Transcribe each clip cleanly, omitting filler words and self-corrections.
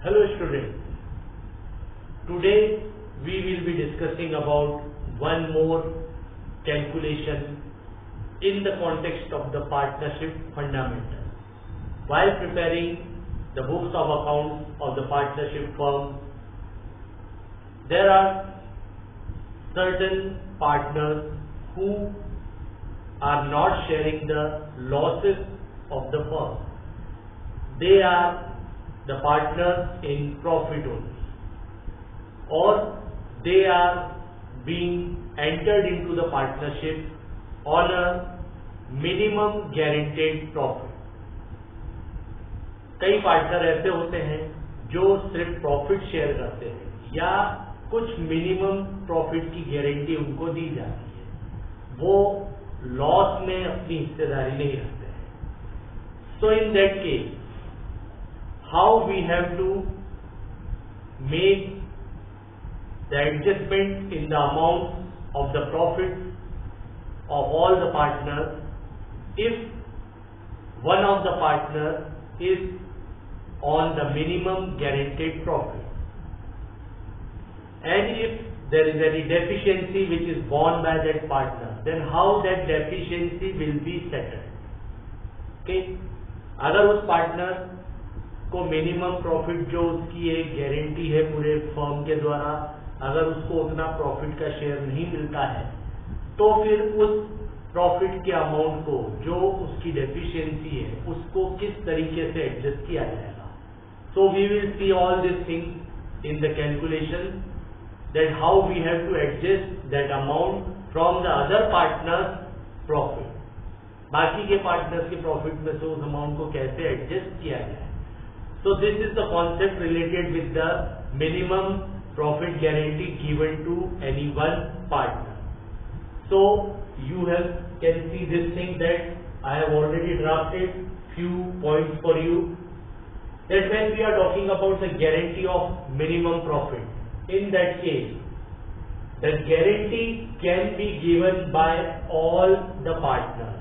Hello students, today we will be discussing about one more calculation in the context of the partnership fundamental. While preparing the books of accounts of the partnership firm, there are certain partners who are not sharing the losses of the firm. They are the partners in profit only, or they are being entered into the partnership on a minimum guaranteed profit. कई partner ऐसे होते हैं जो सिर्फ profit share करते हैं या कुछ मिनिमम प्रॉफिट की गारंटी उनको दी जाती है, वो लॉस में अपनी हिस्सेदारी नहीं रखते हैं. So in that case how we have to make the adjustment in the amount of the profit of all the partners if one of the partner is on the minimum guaranteed profit, and if there is any deficiency which is borne by that partner, then how that deficiency will be settled. Okay, अगर उस partner को minimum profit जो उसकी एक guarantee है पूरे firm के द्वारा, अगर उसको उतना प्रॉफिट का शेयर नहीं मिलता है, तो फिर उस प्रॉफिट के अमाउंट को जो उसकी डेफिशिएंसी है उसको किस तरीके से एडजस्ट किया जाएगा. So we will see all this thing in the calculation that how we have to adjust that amount from the other partners profit. बाकी के पार्टनर्स के प्रॉफिट में से उस अमाउंट को कैसे एडजस्ट किया जाए. So this is the concept related with the minimum profit guarantee given to any one partner. So you can see this thing that I have already drafted few points for you. That when we are talking about the guarantee of minimum profit, in that case, the guarantee can be given by all the partners.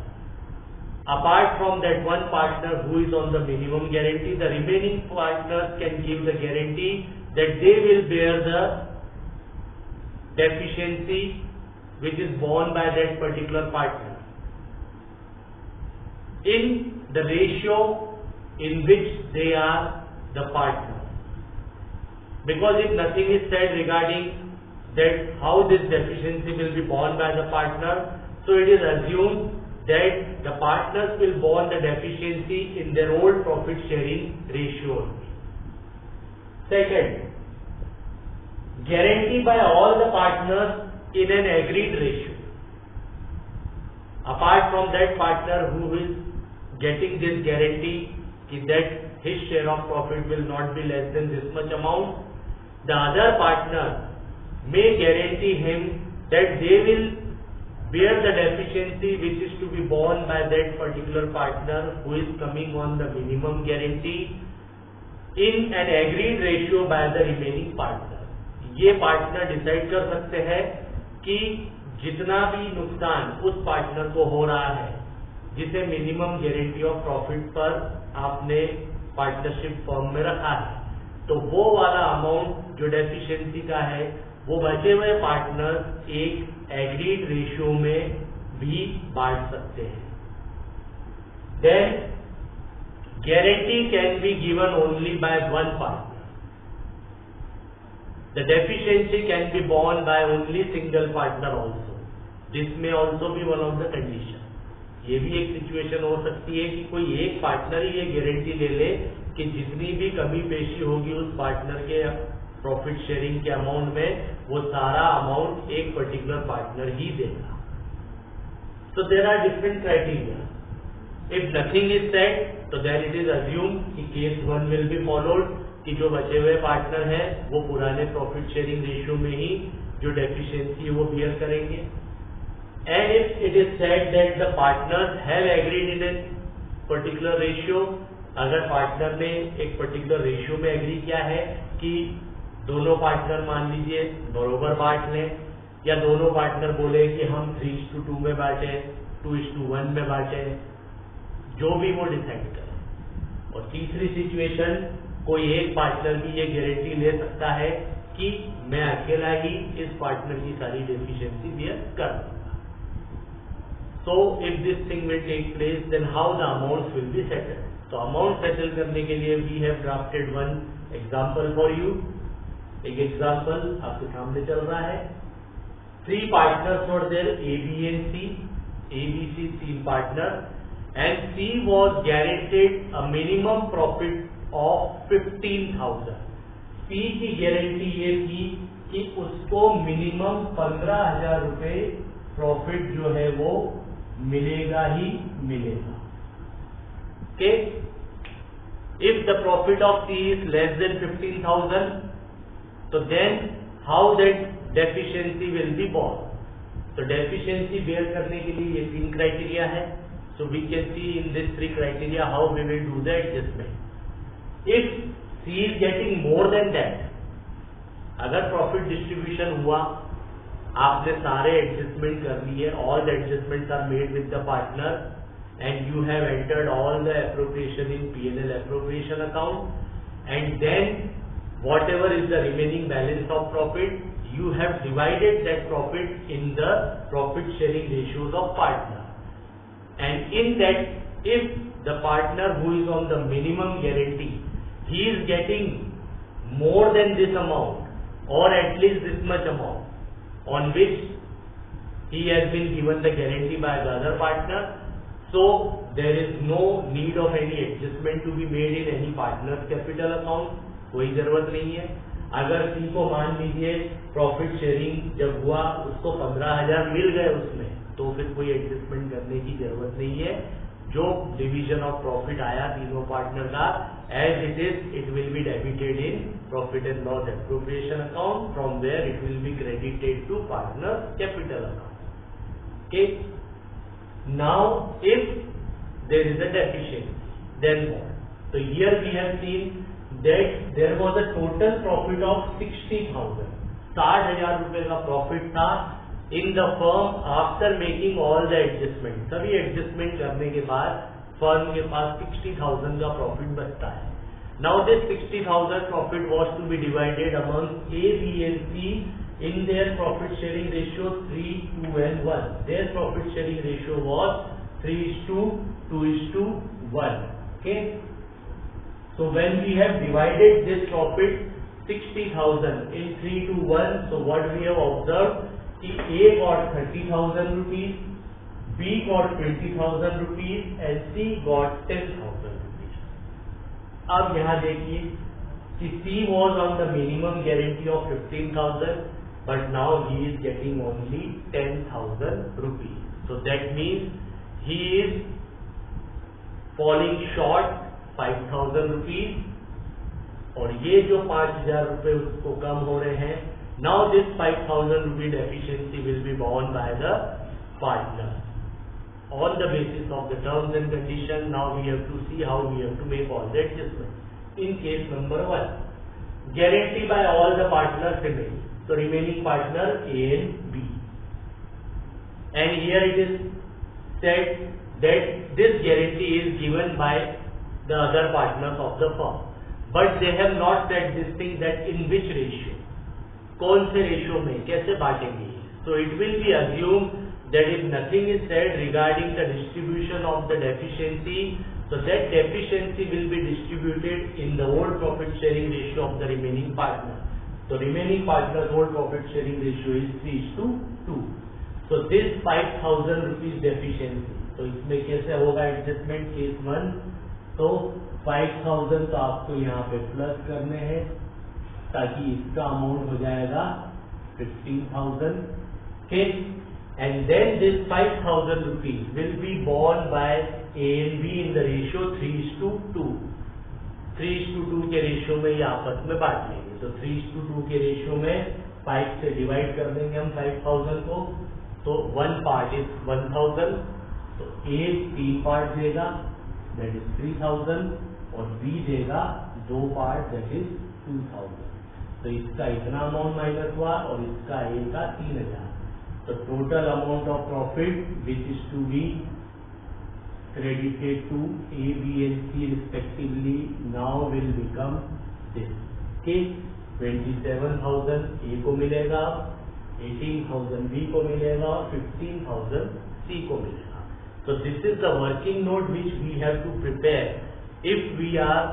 Apart from that one partner who is on the minimum guarantee, the remaining partners can give the guarantee that they will bear the deficiency which is borne by that particular partner in the ratio in which they are the partners. Because if nothing is said regarding that how this deficiency will be borne by the partner, so it is assumed that the partners will bear the deficiency in their old profit sharing ratio. Second, guarantee by all the partners in an agreed ratio. Apart from that partner who is getting this guarantee that his share of profit will not be less than this much amount, the other partner may guarantee him that they will bear the deficiency which is to be borne by that particular partner who is coming on the minimum guarantee in an agreed ratio by the remaining partner. ये partner decide कर सकते हैं कि जितना भी नुकसान उस partner को हो रहा है जिसे मिनिमम गारंटी ऑफ प्रॉफिट पर आपने पार्टनरशिप फर्म में रखा है, तो वो वाला अमाउंट जो डेफिशिएंसी का है वो बचे हुए पार्टनर एक एग्रीड रेशियो में भी बांट सकते हैं. Then guarantee can be given only by one partner. The deficiency can be borne by only single partner also. This may also be one of the condition. ये भी एक सिचुएशन हो सकती है कि कोई एक पार्टनर ही ये गारंटी ले ले कि जितनी भी कमी पेशी होगी उस पार्टनर के प्रॉफिट शेयरिंग के अमाउंट में वो सारा अमाउंट एक पर्टिकुलर पार्टनर ही देगा. So there are different criteria. If nothing is said तो देन इट इज अज्यूम कि case one will be followed कि जो बचे हुए पार्टनर हैं वो पुराने प्रॉफिट शेयरिंग रेशियो में ही जो डेफिशिएंसी है वो बियर करेंगे. And if it is said that the partners have agreed in a particular ratio, अगर पार्टनर ने एक पर्टिकुलर रेशियो में एग्री किया है कि दोनों पार्टनर मान लीजिए बरोबर बांट लें, या दोनों पार्टनर बोले कि हम 3:2 में बांटे, 2:1 में बांटे, जो भी वो डिसाइड करें. और तीसरी सिचुएशन कोई एक पार्टनर की ये गारंटी ले सकता है कि मैं अकेला ही इस पार्टनर की सारी डेफिशिएंसी बियर कर दूंगा. So if this thing will take place, then how the amounts will be settled? तो अमाउंट सेटल करने के लिए we have drafted one example for you. एक एग्जाम्पल आपके सामने चल रहा है. 3 partners were there, A, B and C. A, B, C, 3 partners, and C was guaranteed a minimum profit of 15,000. C की गारंटी ये थी कि उसको मिनिमम 15,000 रुपए प्रॉफिट जो है वो मिलेगा ही मिलेगा. Okay? If the profit of C is less than 15,000, so then how that deficiency will be borne? तो deficiency bear करने के लिए ये 3 criteria है. So we can see in this 3 criteria how we will do the adjustment. If C is getting more than that, अगर profit distribution हुआ, आपने सारे adjustment कर लिए, all the adjustments are made with the partner, and you have entered all the appropriation in P&L appropriation account, and then whatever is the remaining balance of profit, you have divided that profit in the profit sharing ratios of partner. And in that, if the partner who is on the minimum guarantee, he is getting more than this amount or at least this much amount on which he has been given the guarantee by the other partner, so there is no need of any adjustment to be made in any partner's capital account. कोई जरूरत नहीं है. अगर C को मान लीजिए profit sharing जब हुआ उसको 15,000 मिल गए उसमें, तो फिर कोई एडजस्टमेंट करने की जरूरत नहीं है. जो डिवीजन ऑफ प्रॉफिट आया तीनों पार्टनर का, as it is it will be debited in profit and loss appropriation account, from where it will be credited to partner capital account. Okay. Now if there is a deficiency, then what? So here we have seen that there was a total profit of 60,000. 60,000 रुपए का profit था in the firm after making all the adjustment. सभी adjustment करने के बाद firm के पास 60,000 का profit बचता है. Now this 60,000 profit was to be divided among A, B and C in their profit sharing ratio 3, 2 and 1. Their profit sharing ratio was 3:2:1. Okay. So when we have divided this profit 60,000 in 3:1, so what we have observed कि A got 30,000 rupees, B got 20,000 rupees and C got 10,000 rupees. अब यहाँ देखिए कि C was on the minimum guarantee of 15,000, but now he is getting only 10,000 rupees. So that means he is falling short 5,000 rupees, और ये जो 5,000 रुपए उसको कम हो रहे हैं. Now this 5,000 rupee deficiency will be borne by the partner on the basis of the terms and conditions. Now we have to see how we have to make all the adjustments. In case number 1, guarantee by all the partners remain. So remaining partner A and B, and here it is said that this guarantee is given by the other partners of the firm, but they have not said this thing that in which ratio, कौन से ratio में कैसे बांटेंगे. So it will be assumed that if nothing is said regarding the distribution of the deficiency, so that deficiency will be distributed in the old profit sharing ratio of the remaining partner. So remaining partner's old profit sharing ratio is 3:2. So this 5,000 rupees deficiency, तो इसमें कैसे होगा adjustment. Case 1, तो 5,000 तो आपको यहाँ पे plus करने हैं ताकि इसका अमाउंट हो जाएगा 15,000. Okay, and then this 5,000 rupees will be borne by A and B in the ratio 3:2. 3:2 के रेशियो में ये आपस में बांट लेंगे. तो 3:2 के रेशियो में 5 से डिवाइड कर देंगे हम 5,000 को. तो 1 part is 1,000, तो A 3 पार्ट देगा, that is 3,000, और B देगा 2 पार्ट, that is 2,000. तो इसका इतना अमाउंट माइनस हुआ और इसका A का 3,000. तो total amount of profit which is to be credited to A, B and C respectively now will become this. Okay, 27,000 A को मिलेगा, 18,000 B को मिलेगा और 15,000 C को मिलेगा. So this is the working note which we have to prepare if we are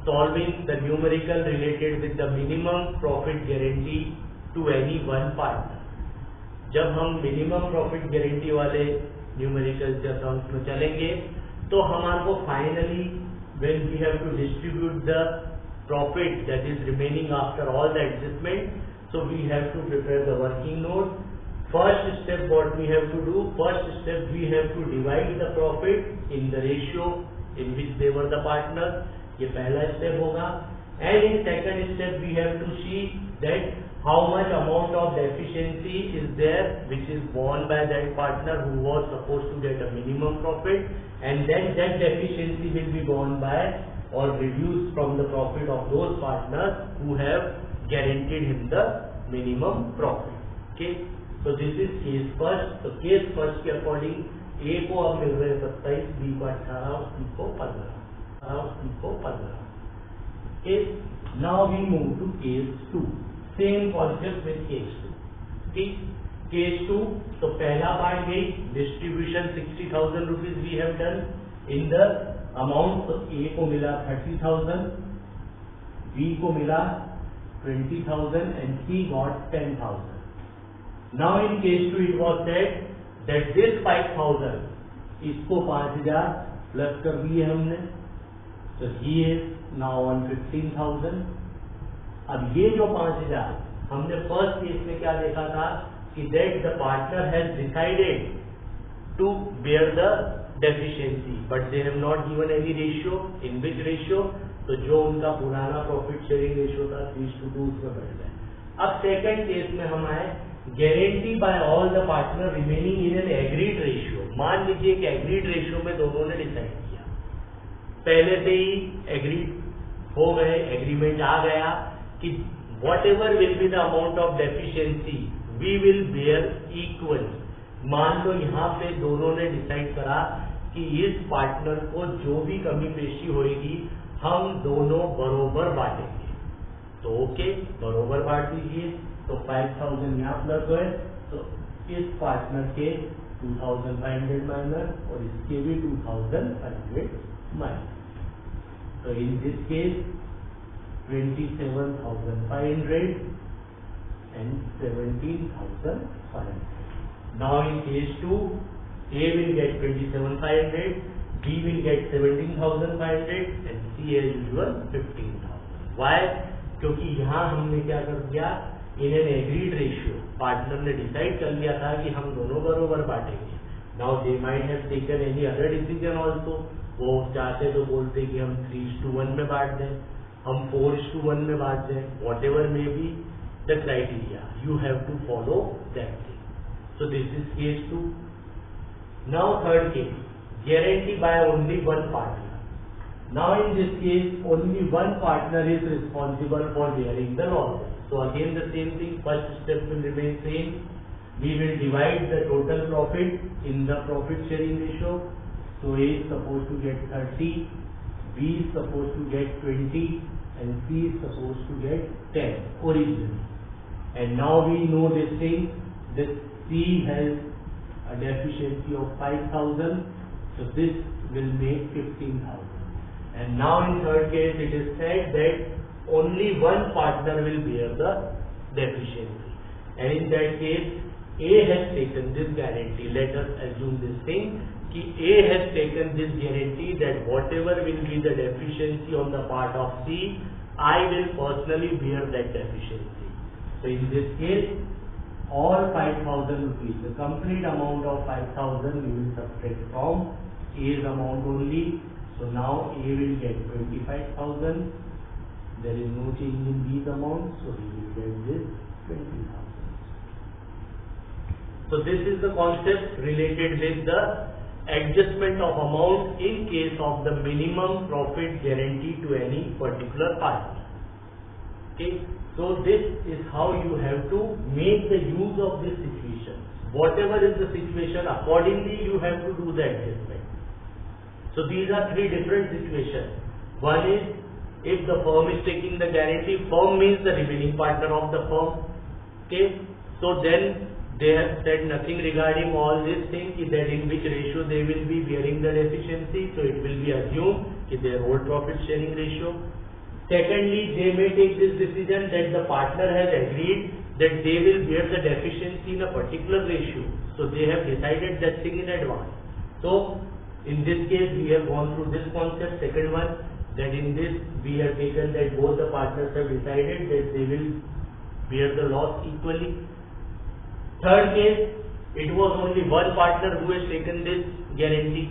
solving the numerical related with the minimum profit guarantee to any one partner. जब हम minimum profit guarantee वाले numerical terms में चलेंगे तो हमारे को finally when we have to distribute the profit that is remaining after all the adjustment, so we have to prepare the working note. First step what we have to do, first step we have to divide the profit in the ratio in which they were the partners. ये पहला step होगा. And in second step we have to see that how much amount of deficiency is there which is borne by that partner who was supposed to get a minimum profit, and then that deficiency will be borne by or reduced from the profit of those partners who have guaranteed him the minimum profit. Okay, so this is case first. So case first के according A को अब मिल रहे 27, B को 18, C को 15. Okay, now we move to case 2. Same concept with case 2. Okay, case 2. तो पहला part गई distribution 60,000 rupees we have done in the amount. तो A को मिला 30,000, B को मिला 20,000 and C got 10,000. Now in case 2 it was said that this 5,000 इसको 5,000 plus कर दिए हमने, तो he is now on 15,000. अब ये जो 5,000 हमने फर्स्ट केस में क्या देखा था कि that the partner has decided to bear the deficiency but they have not given any ratio. In which ratio? तो जो उनका पुराना प्रॉफिट शेयरिंग रेशियो था 3:2 उसमें बढ़ गया. अब सेकंड केस में हम आए guarantee bye all the partner remaining in an agreed ratio. मान लीजिए कि एग्रीड रेशियो में दोनों ने डिसाइड किया, पहले से ही एग्रीड हो गए, एग्रीमेंट आ गया कि whatever will be the amount of deficiency we will bear equally. मान लो यहाँ पे दोनों ने डिसाइड करा कि इस पार्टनर को जो भी कमी पेशी होगी हम दोनों बरोबर बांटेंगे. तो ओके, बरोबर बांट दीजिए. तो 5,000 यहाँ प्लस हुए तो इस पार्टनर के 2,500 माइनस और इसके भी 2,500 माइनस. तो इन this case 27,500 and 17,500. Now in case 2, A will get 27,500, B will get 17,500 and C as usual 15,000. Why? क्योंकि यहाँ हमने क्या कर दिया, in an agreed ratio partner ने डिसाइड कर लिया था कि हम दोनों बरोबर बांटेंगे. Now they might have taken any other decision also. वो चाहते तो बोलते कि हम 3:1 में बांट दें, हम 4:1 में बांट दें. Whatever may be the criteria, you have to follow that thing. So this is case 2. Now third case, guarantee by only one partner. Now in this case only one partner is responsible for bearing the loss. So again the same thing, first step will remain same. We will divide the total profit in the profit sharing ratio. So A is supposed to get 30, B is supposed to get 20 and C is supposed to get 10 originally. And now we know this thing, that C has a deficiency of 5,000, so this will make 15,000. And now in third case it is said that only one partner will bear the deficiency. And in that case A has taken this guarantee. Let us assume this thing कि A has taken this guarantee that whatever will be the deficiency on the part of C, I will personally bear that deficiency. So in this case, all 5,000 rupees, the complete amount of 5,000 we will subtract from A's amount only. So now A will get 25,000. There is no change in B's amount, so he will get this 20,000. So this is the concept related with the adjustment of amount in case of the minimum profit guarantee to any particular partner. Okay, so this is how you have to make the use of this situation. Whatever is the situation, accordingly you have to do the adjustment. So these are three different situations. One is if the firm is taking the guarantee, firm means the remaining partner of the firm. Okay, so then they have said nothing regarding all these things, that in which ratio they will be bearing the deficiency. So it will be assumed their whole profit sharing ratio. Secondly, they may take this decision that the partner has agreed that they will bear the deficiency in a particular ratio. So they have decided that thing in advance. So in this case, we have gone through this concept. Second one, that in this we have taken that both the partners have decided that they will bear the loss equally. Third case, it was only one partner who has taken this guarantee.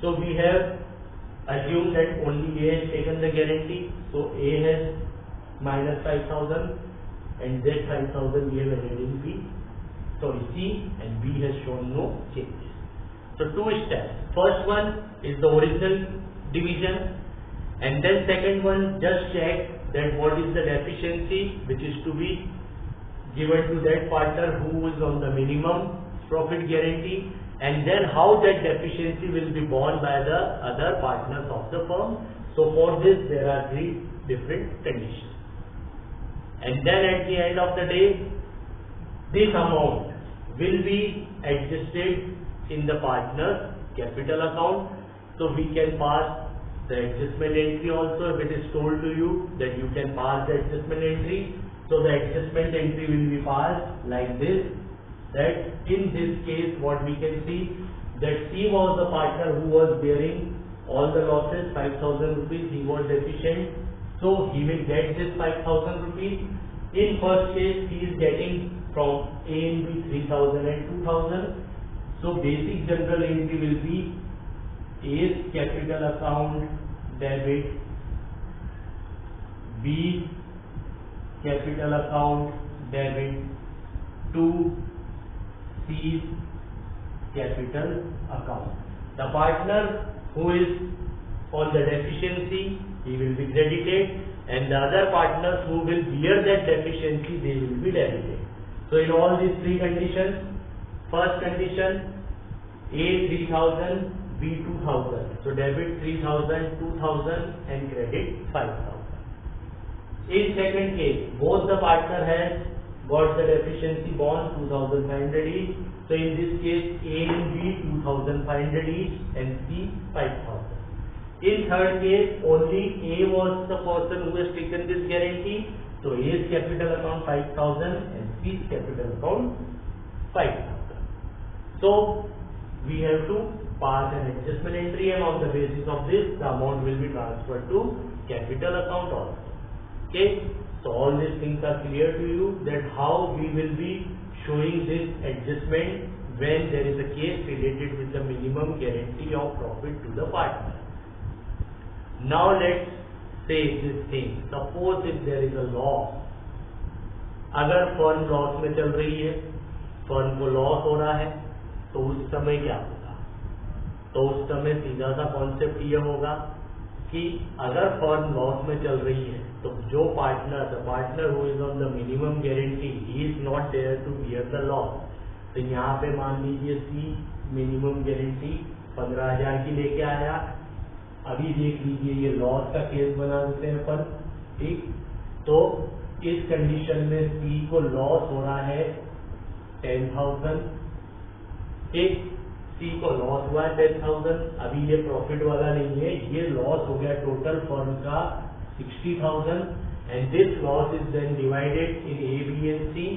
So we have assumed that only A has taken the guarantee. So A has minus 5,000 and Z 5,000 we have added in B. Sorry, C, and B has shown no changes. So two steps. First one is the original division, and then second one, just check that what is the deficiency which is to be given to that partner who is on the minimum profit guarantee, and then how that deficiency will be borne by the other partners of the firm. So for this there are three different conditions. And then at the end of the day, this amount will be adjusted in the partner's capital account. So we can pass the adjustment entry also if it is told to you that you can pass the adjustment entry. So the adjustment entry will be passed like this, that in this case what we can see that C was the partner who was bearing all the losses, 5,000 rupees, he was deficient. So he will get this 5,000 rupees. In first case, he is getting from A and B 3,000 and 2,000. So basic general entry will be A's capital account debit, B's capital account debit to C's capital account. The partner who is on the deficiency, he will be credited, and the other partners who will bear that deficiency, they will be debited. So in all these three conditions, first condition, A 3,000, B 2,000. So debit 3,000, 2,000 and credit 5,000. In second case, both the partner has got the deficiency borne 2,500 each. So in this case, A and B 2,500 each and C 5,000. In third case, only A was the person who has taken this guarantee. So A's capital account 5,000 and C's capital account 5,000. So we have to pass an adjustment entry, and on the basis of this, the amount will be transferred to capital account also. Okay. So all these things are clear to you, that how we will be showing this adjustment when there is a case related with the minimum guarantee of profit to the partner. Now let's say this thing. Suppose if there is a loss, अगर firm loss में चल रही है, firm को loss हो रहा है, तो उस समय क्या होगा? तो उस समय सीधा सा कॉन्सेप्ट ये होगा कि अगर फर्म लॉस में चल रही है, तो जो partner, the partner who is on the minimum guarantee, he is not there to bear the loss. तो यहाँ पे मान लीजिए सी मिनिमम गारंटी 15,000 की लेके आया. अभी देख लीजिए ये लॉस का केस बना देते हैं अपन, ठीक. तो इस कंडीशन में सी को लॉस हो रहा है 10,000, ठीक. सी को लॉस हुआ है 10,000. अभी ये प्रॉफिट वाला नहीं है, ये लॉस हो गया टोटल फर्म का 60,000, and this loss is then divided in A, B and C.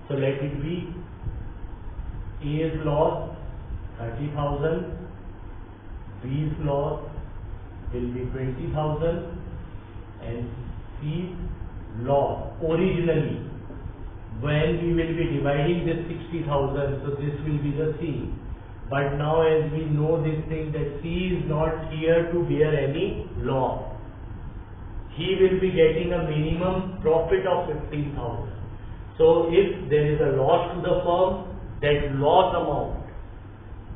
So let it be A's loss 30,000, B's loss will be 20,000, and C's loss originally, when we will be dividing this 60,000, so this will be the C. But now as we know this thing that C is not here to bear any loss, he will be getting a minimum profit of 15,000. So if there is a loss to the firm, that loss amount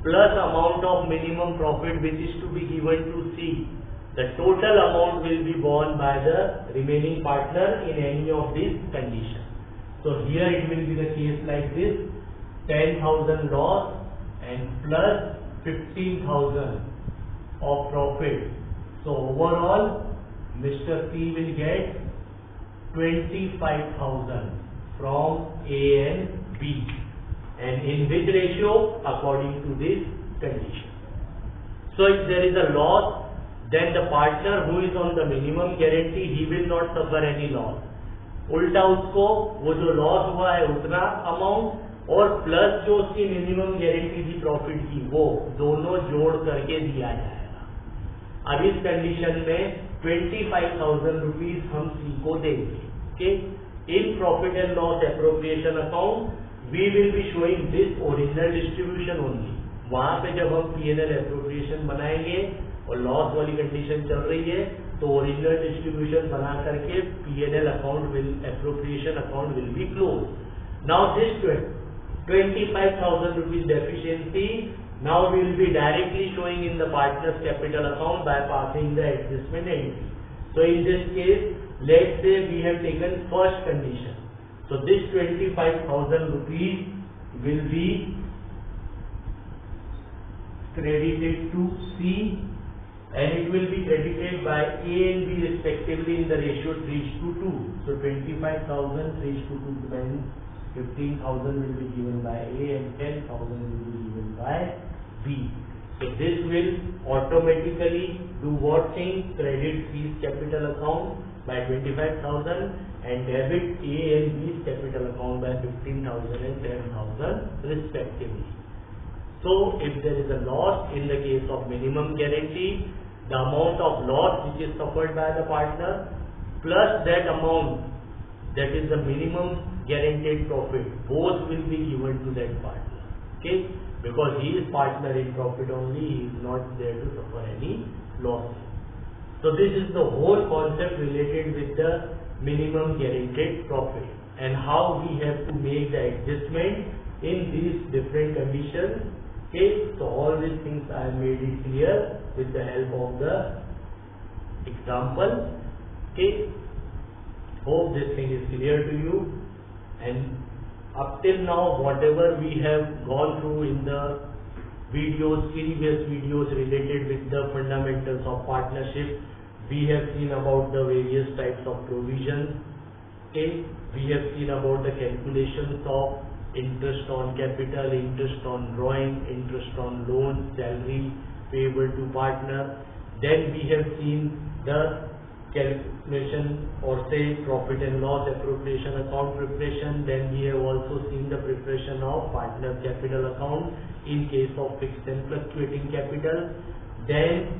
plus amount of minimum profit which is to be given to C, the total amount will be borne by the remaining partner in any of these conditions. So here it will be the case like this: 10,000 loss and plus 15,000 of profit. So overall Mr. C will get 25,000 from A and B, and in which ratio? According to this condition. So if there is a loss, then the partner who is on the minimum guarantee, he will not suffer any loss. उल्टा उसको वो जो loss हुआ है उतना amount और plus जो उसकी मिनिमम गारंटी थी प्रॉफिट की, वो दोनों जोड़ करके दिया जाएगा। अब इस कंडीशन में 25,000 रुपीज हम सी को देंगे। Okay, in profit and loss appropriation account we will be showing this original distribution only. वहां पे जब हम P&L एप्रोप्रिएशन बनाएंगे और लॉस वाली कंडीशन चल रही है तो ओरिजिनल डिस्ट्रीब्यूशन बना करके P&L account will appropriation account will be close. Now this 25,000 rupees deficiency now we will be directly showing in the partner's capital account by passing the adjustment entry. So in this case, let's say we have taken first condition. So this 25,000 rupees will be credited to C, and it will be credited by A and B respectively in the ratio 3:2. So 25,000 3:2 means 15,000 will be given by A and 10,000 will be given by B. So this will automatically do what thing? Credit C's capital account by 25,000 and debit A and B's capital account by 15,000 and 10,000 respectively. So if there is a loss in the case of minimum guarantee, the amount of loss which is suffered by the partner plus that amount that is the minimum guaranteed profit, both will be given to that partner. Okay, because he is partner in profit only, he is not there to suffer any loss. So this is the whole concept related with the minimum guaranteed profit and how we have to make the adjustment in these different conditions. Okay, so all these things I have made it clear with the help of the example. Okay, hope this thing is clear to you. And up till now, whatever we have gone through in the videos, previous videos related with the fundamentals of partnership, we have seen about the various types of provisions. Okay, we have seen about the calculations of interest on capital, interest on drawing, interest on loan, salary payable to partner. Then we have seen the calculation or say profit and loss appropriation account preparation. Then we have also seen the preparation of partner capital account in case of fixed and fluctuating capital. Then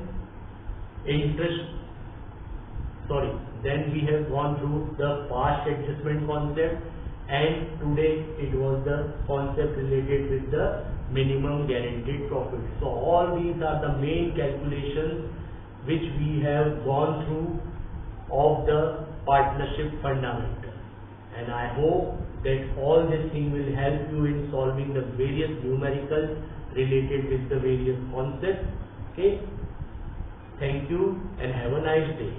then we have gone through the past adjustment concept, and today it was the concept related with the minimum guaranteed profit. So all these are the main calculations which we have gone through of the partnership fundamental, and I hope that all this thing will help you in solving the various numericals related with the various concepts. Okay, thank you and have a nice day.